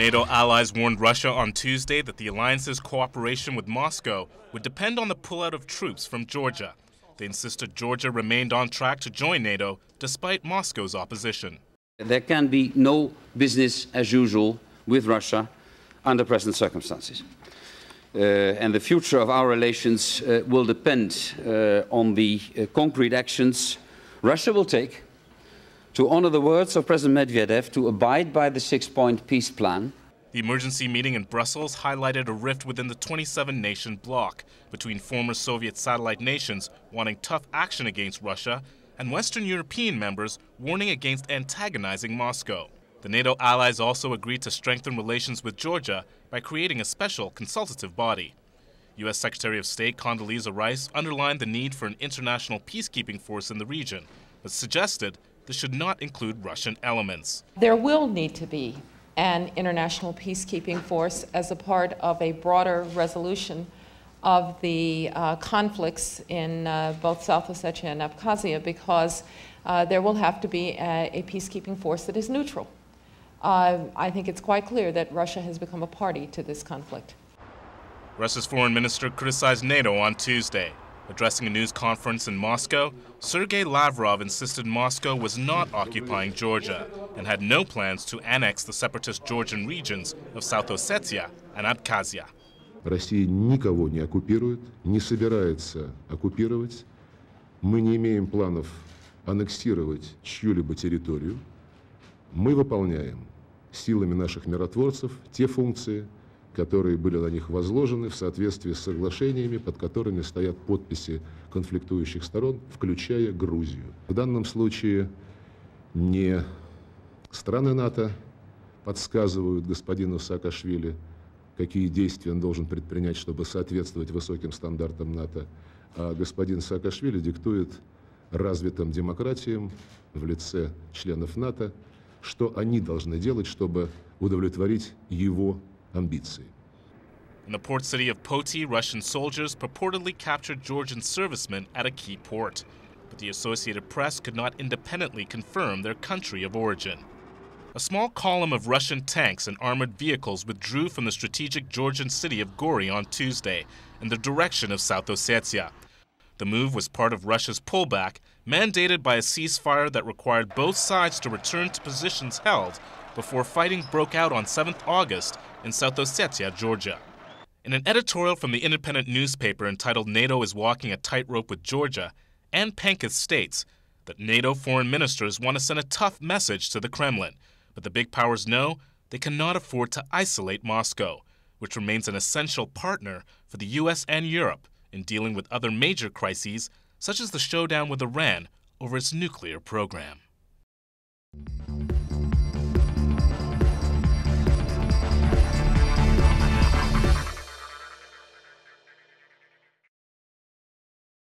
NATO allies warned Russia on Tuesday that the alliance's cooperation with Moscow would depend on the pullout of troops from Georgia. They insisted Georgia remained on track to join NATO despite Moscow's opposition. There can be no business as usual with Russia under present circumstances. And the future of our relations will depend on the concrete actions Russia will take to honor the words of President Medvedev to abide by the six-point peace plan. The emergency meeting in Brussels highlighted a rift within the 27-nation bloc between former Soviet satellite nations wanting tough action against Russia and Western European members warning against antagonizing Moscow. The NATO allies also agreed to strengthen relations with Georgia by creating a special consultative body. U.S. Secretary of State Condoleezza Rice underlined the need for an international peacekeeping force in the region, but suggested this should not include Russian elements. There will need to be an international peacekeeping force as a part of a broader resolution of the conflicts in both South Ossetia and Abkhazia, because there will have to be a peacekeeping force that is neutral. I think it's quite clear that Russia has become a party to this conflict. Russia's foreign minister criticized NATO on Tuesday. Addressing a news conference in Moscow, Sergei Lavrov insisted Moscow was not occupying Georgia and had no plans to annex the separatist Georgian regions of South Ossetia and Abkhazia. Россия никого не оккупирует, не собирается оккупировать. Мы не имеем планов аннексировать чью-либо территорию. Мы выполняем силами наших миротворцев те функции, которые были на них возложены в соответствии с соглашениями, под которыми стоят подписи конфликтующих сторон, включая Грузию. В данном случае не страны НАТО подсказывают господину Саакашвили, какие действия он должен предпринять, чтобы соответствовать высоким стандартам НАТО, а господин Саакашвили диктует развитым демократиям в лице членов НАТО, что они должны делать, чтобы удовлетворить его амбиции. In the port city of Poti, Russian soldiers purportedly captured Georgian servicemen at a key port, but the Associated Press could not independently confirm their country of origin. A small column of Russian tanks and armored vehicles withdrew from the strategic Georgian city of Gori on Tuesday in the direction of South Ossetia. The move was part of Russia's pullback, mandated by a ceasefire that required both sides to return to positions held before fighting broke out on 7th August in South Ossetia, Georgia. In an editorial from the independent newspaper entitled "NATO is Walking a Tightrope with Georgia," and Penketh states that NATO foreign ministers want to send a tough message to the Kremlin, but the big powers know they cannot afford to isolate Moscow, which remains an essential partner for the U.S. and Europe in dealing with other major crises, such as the showdown with Iran over its nuclear program.